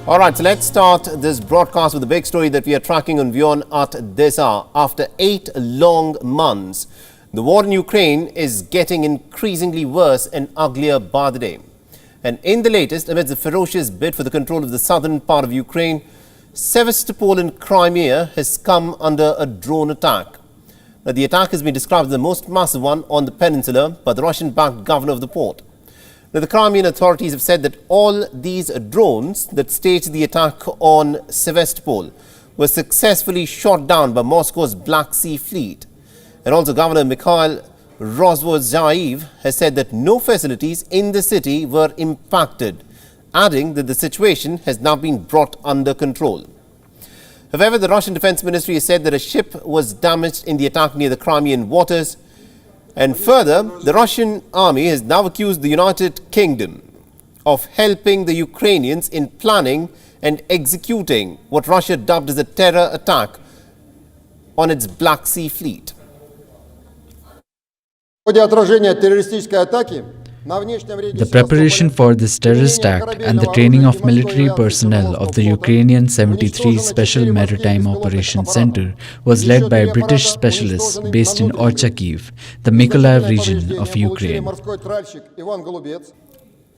All right, so let's start this broadcast with the big story that we are tracking on WION at this hour. After 8 long months, the war in Ukraine is getting increasingly worse and uglier by the day. And in the latest, amidst the ferocious bid for the control of the southern part of Ukraine, Sevastopol in Crimea has come under a drone attack. Now, the attack has been described as the most massive one on the peninsula by the Russian-backed governor of the port. Now, the Crimean authorities have said that all these drones that staged the attack on Sevastopol were successfully shot down by Moscow's Black Sea Fleet. And also Governor Mikhail Rozvozhaev has said that no facilities in the city were impacted, adding that the situation has now been brought under control. However, the Russian Defense Ministry has said that a ship was damaged in the attack near the Crimean waters. And further, the Russian army has now accused the United Kingdom of helping the Ukrainians in planning and executing what Russia dubbed as a terror attack on its Black Sea Fleet. The preparation for this terrorist act and the training of military personnel of the Ukrainian 73 Special Maritime Operations Center was led by British specialists based in Orchakiv, the Mykolaiv region of Ukraine.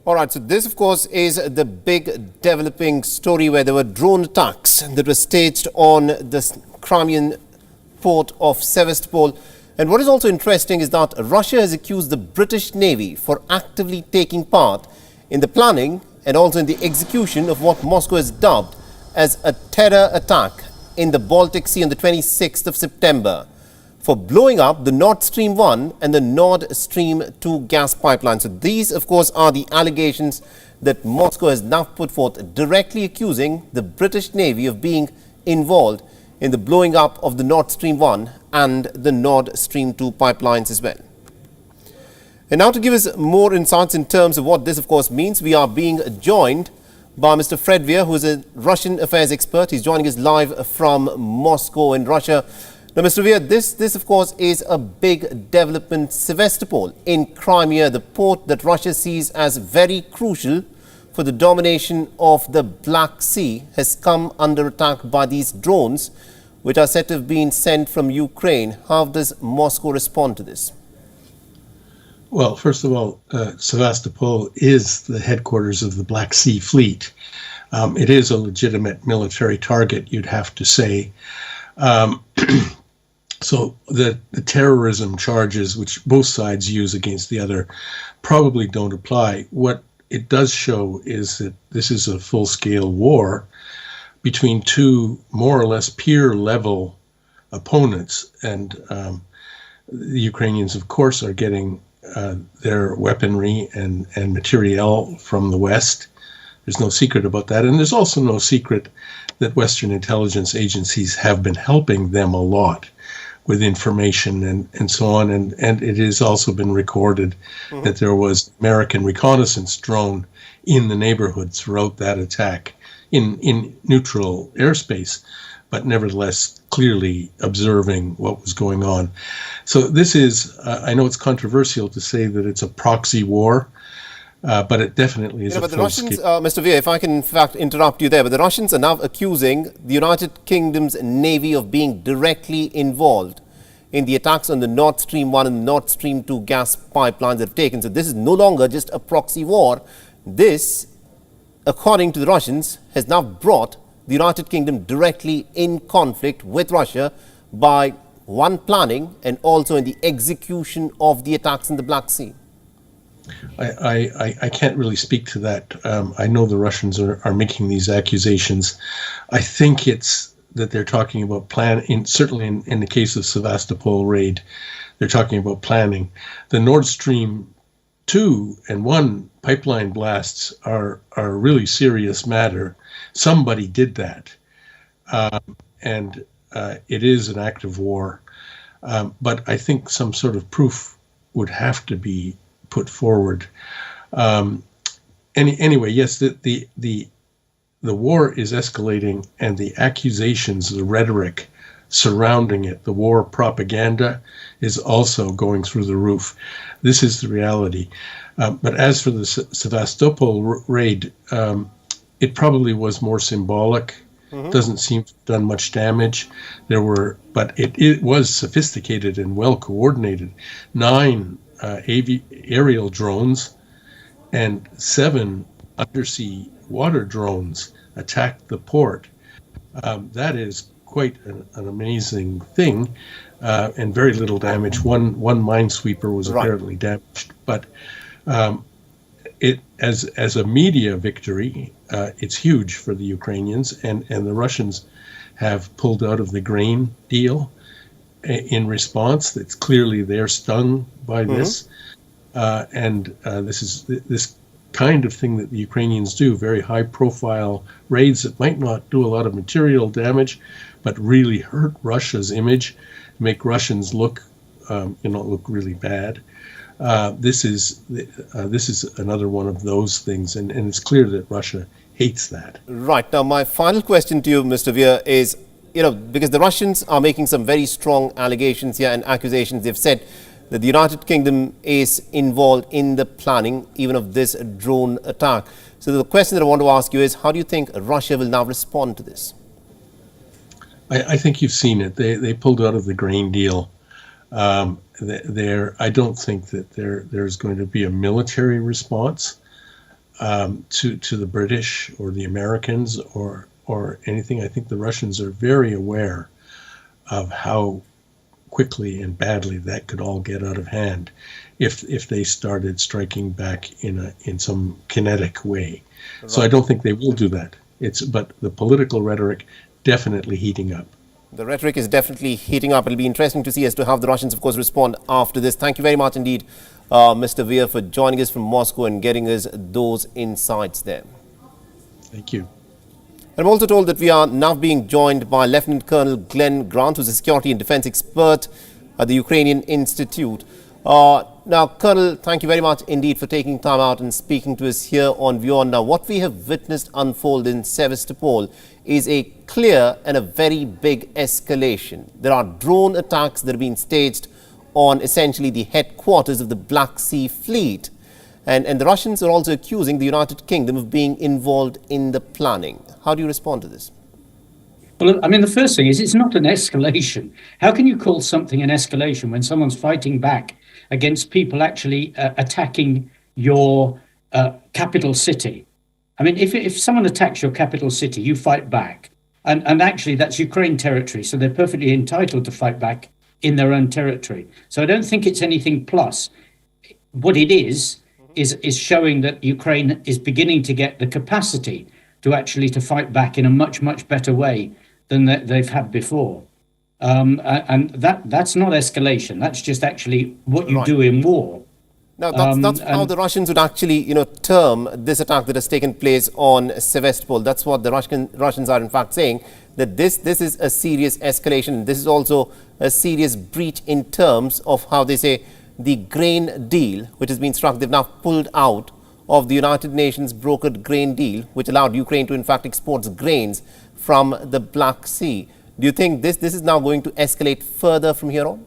All right, so this, of course, is the big developing story where there were drone attacks that were staged on the Crimean port of Sevastopol. And what is also interesting is that Russia has accused the British Navy for actively taking part in the planning and also in the execution of what Moscow has dubbed as a terror attack in the Baltic Sea on the 26th of September for blowing up the Nord Stream 1 and the Nord Stream 2 gas pipelines. So these, of course, are the allegations that Moscow has now put forth, directly accusing the British Navy of being involved in the blowing up of the Nord Stream 1 and the Nord Stream 2 pipelines as well. And now to give us more insights in terms of what this, of course, means, we are being joined by Mr. Fred Weir, who is a Russian affairs expert. He's joining us live from Moscow in Russia. Now, Mr. Weir, this, of course, is a big development. Sevastopol in Crimea, the port that Russia sees as very crucial for the domination of the Black Sea, has come under attack by these drones, which are said to have been sent from Ukraine. How does Moscow respond to this? Well, first of all, Sevastopol is the headquarters of the Black Sea Fleet. It is a legitimate military target, you'd have to say. So the terrorism charges which both sides use against the other probably don't apply. What it does show is that this is a full-scale war between two more or less peer-level opponents. And the Ukrainians, of course, are getting their weaponry and materiel from the West. There's no secret about that. And there's also no secret that Western intelligence agencies have been helping them a lot with information and so on. And it has also been recorded that there was American reconnaissance drone in the neighborhood throughout that attack in neutral airspace, but nevertheless clearly observing what was going on. So this is, I know it's controversial to say that it's a proxy war, but it definitely is. But the Russians, Mr. Weir, if I can in fact interrupt you there, but the Russians are now accusing the United Kingdom's Navy of being directly involved in the attacks on the Nord Stream 1 and Nord Stream 2 gas pipelines that have taken. So this is no longer just a proxy war. This, according to the Russians, has now brought the United Kingdom directly in conflict with Russia by one, planning, and also in the execution of the attacks in the Black Sea. I can't really speak to that. I know the Russians are making these accusations. I think it's that they're talking about certainly in the case of Sevastopol raid, they're talking about planning. The Nord Stream 2 and 1 pipeline blasts are a really serious matter. Somebody did that. And it is an act of war. But I think some sort of proof would have to be put forward. Anyway, yes, the war is escalating, and the accusations, the rhetoric surrounding it, the war propaganda, is also going through the roof. This is the reality. But as for the Sevastopol raid, it probably was more symbolic. Doesn't seem to have done much damage. But it was sophisticated and well coordinated. 9 aerial drones and 7 undersea water drones attacked the port. That is quite an amazing thing, and very little damage. One minesweeper was apparently damaged, but it as a media victory, it's huge for the Ukrainians, and the Russians have pulled out of the grain deal in response. It's clearly they're stung by this, and this is this kind of thing that the Ukrainians do, very high-profile raids that might not do a lot of material damage, but really hurt Russia's image, make Russians look really bad. This is another one of those things, and it's clear that Russia hates that. Right. Now, my final question to you, Mr. Weir, is, because the Russians are making some very strong allegations here and accusations. They've said that the United Kingdom is involved in the planning even of this drone attack. So the question that I want to ask you is, how do you think Russia will now respond to this? I think you've seen it. They pulled out of the grain deal. I don't think that there's going to be a military response to the British or the Americans or anything. I think the Russians are very aware of how quickly and badly that could all get out of hand if they started striking back in some kinetic way. Right. So I don't think they will do that. But the political rhetoric definitely heating up. The rhetoric is definitely heating up. It'll be interesting to see as to how the Russians, of course, respond after this. Thank you very much indeed, Mr. Weir, for joining us from Moscow and getting us those insights there. Thank you. I'm also told that we are now being joined by Lieutenant Colonel Glenn Grant, who's a security and defense expert at the Ukrainian Institute. Now, Colonel, thank you very much indeed for taking time out and speaking to us here on Beyond. Now, what we have witnessed unfold in Sevastopol is a clear and a very big escalation. There are drone attacks that are being staged on essentially the headquarters of the Black Sea Fleet. And the Russians are also accusing the United Kingdom of being involved in the planning. How do you respond to this? Well, I mean, the first thing is it's not an escalation. How can you call something an escalation when someone's fighting back against people actually attacking your capital city? I mean, if someone attacks your capital city, you fight back. And actually, that's Ukraine territory, so they're perfectly entitled to fight back in their own territory. So I don't think it's anything plus. What it is showing that Ukraine is beginning to get the capacity to fight back in a much, much better way than they've had before. And that's not escalation. That's just actually what you do in war. Now, that's how the Russians would actually, term this attack that has taken place on Sevastopol. That's what the Russians are in fact saying, that this is a serious escalation. This is also a serious breach in terms of how they say the grain deal, which has been struck. They've now pulled out of the United Nations brokered grain deal, which allowed Ukraine to in fact export grains from the Black Sea. Do you think this is now going to escalate further from here on?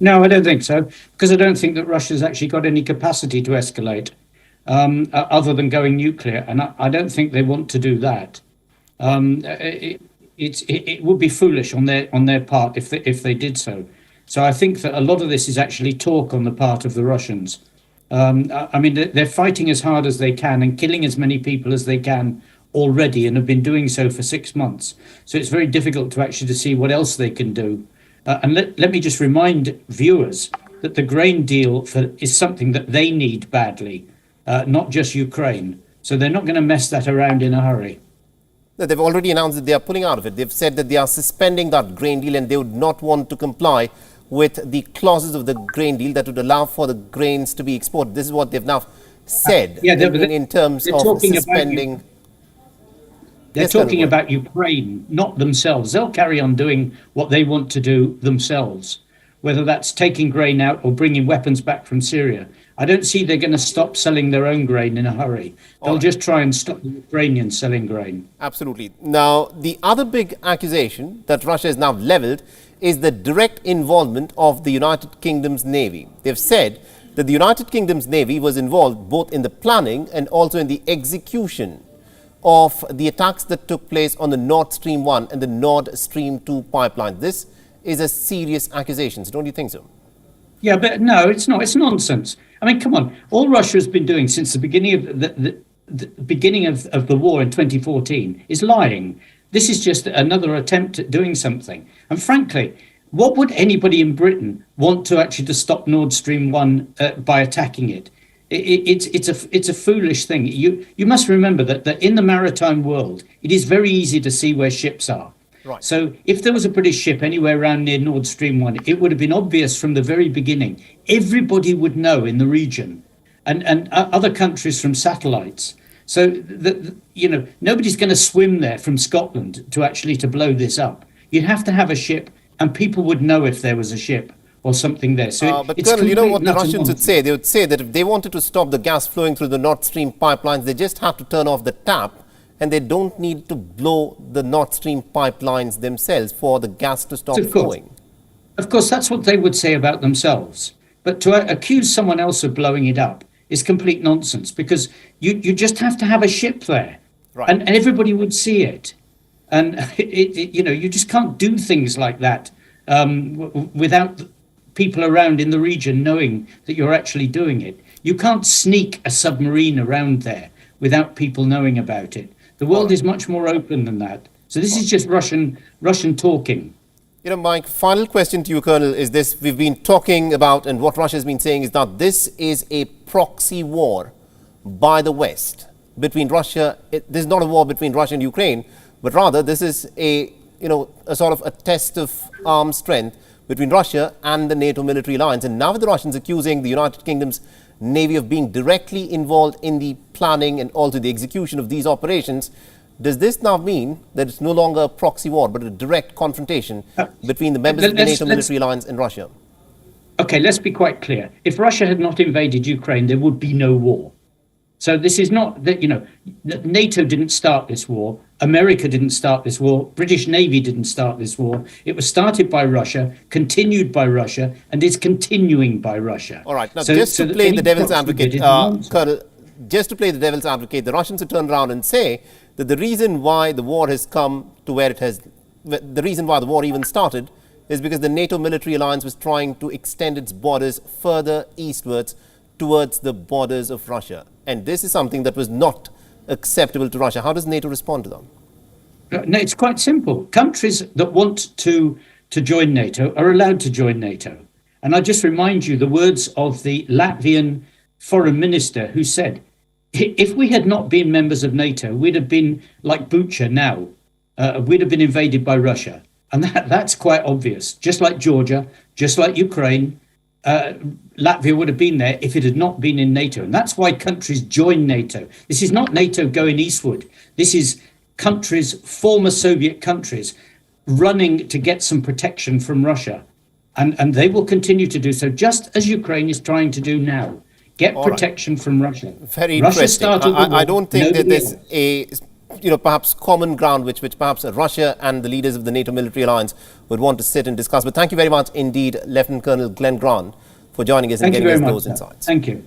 No, I don't think so, because I don't think that Russia's actually got any capacity to escalate other than going nuclear, and I don't think they want to do that. It would be foolish on their part if they did so. So I think that a lot of this is actually talk on the part of the Russians. I mean, they're fighting as hard as they can and killing as many people as they can already, and have been doing so for 6 months. So it's very difficult to actually see what else they can do. And let me just remind viewers that the grain deal is something that they need badly, not just Ukraine. So they're not going to mess that around in a hurry. No, they've already announced that they are pulling out of it. They've said that they are suspending that grain deal and they would not want to comply with the clauses of the grain deal that would allow for the grains to be exported. This is what they've now said in terms of suspending. They're talking about Ukraine, not themselves. They'll carry on doing what they want to do themselves, whether that's taking grain out or bringing weapons back from Syria. I don't see they're going to stop selling their own grain in a hurry. They'll just try and stop the Ukrainians selling grain. Absolutely. Now, the other big accusation that Russia has now leveled is the direct involvement of the United Kingdom's Navy. They've said that the United Kingdom's Navy was involved both in the planning and also in the execution of the attacks that took place on the Nord Stream 1 and the Nord Stream 2 pipeline. This is a serious accusation, don't you think so? Yeah, but no, it's not. It's nonsense. I mean, come on. All Russia has been doing since the beginning of the beginning of the war in 2014 is lying. This is just another attempt at doing something. And frankly, what would anybody in Britain want to actually to stop Nord Stream 1 by attacking it? It's a foolish thing. You must remember that in the maritime world, it is very easy to see where ships are. Right. So if there was a British ship anywhere around near Nord Stream 1, it would have been obvious from the very beginning. Everybody would know in the region, and other countries from satellites. So nobody's going to swim there from Scotland to blow this up. You'd have to have a ship, and people would know if there was a ship or something there. So but Colonel, you know what the Russians would say? They would say that if they wanted to stop the gas flowing through the Nord Stream pipelines, they just have to turn off the tap, and they don't need to blow the Nord Stream pipelines themselves for the gas to stop flowing. Of course, that's what they would say about themselves. But to accuse someone else of blowing it up is complete nonsense, because you just have to have a ship there, right, and everybody would see it. And you just can't do things like that without people around in the region knowing that you're actually doing it. You can't sneak a submarine around there without people knowing about it. The world is much more open than that. So this is just Russian talking. My final question to you, Colonel, is this. We've been talking about, and what Russia has been saying is that this is a proxy war by the West between Russia. This is not a war between Russia and Ukraine, but rather this is a sort of a test of armed strength between Russia and the NATO military alliance. And now with the Russians accusing the United Kingdom's Navy of being directly involved in the planning and also the execution of these operations, does this now mean that it's no longer a proxy war, but a direct confrontation between the members of the NATO military alliance and Russia? Okay, let's be quite clear. If Russia had not invaded Ukraine, there would be no war. So this is not that, NATO didn't start this war. America didn't start this war. British Navy didn't start this war. It was started by Russia, continued by Russia, and is continuing by Russia. All right. Now, just to play the devil's advocate, Colonel, just to play the devil's advocate, the Russians have turned around and say that the reason why the war has come to where it has, the reason why the war even started is because the NATO military alliance was trying to extend its borders further eastwards towards the borders of Russia. And this is something that was not acceptable to Russia. How does NATO respond to them? No, it's quite simple. Countries that want to join NATO are allowed to join NATO. And I just remind you the words of the Latvian foreign minister, who said, if we had not been members of NATO, we'd have been like Bucha now. We'd have been invaded by Russia. And that's quite obvious. Just like Georgia, just like Ukraine, Latvia would have been there if it had not been in NATO. And that's why countries join NATO. This is not NATO going eastward. This is countries, former Soviet countries, running to get some protection from Russia. And they will continue to do so, just as Ukraine is trying to do now. Get protection from Russia. Very interesting. I don't think that there's a perhaps common ground which perhaps Russia and the leaders of the NATO military alliance would want to sit and discuss. But thank you very much indeed, Lieutenant Colonel Glenn Grant, for joining us and getting us those insights. Thank you.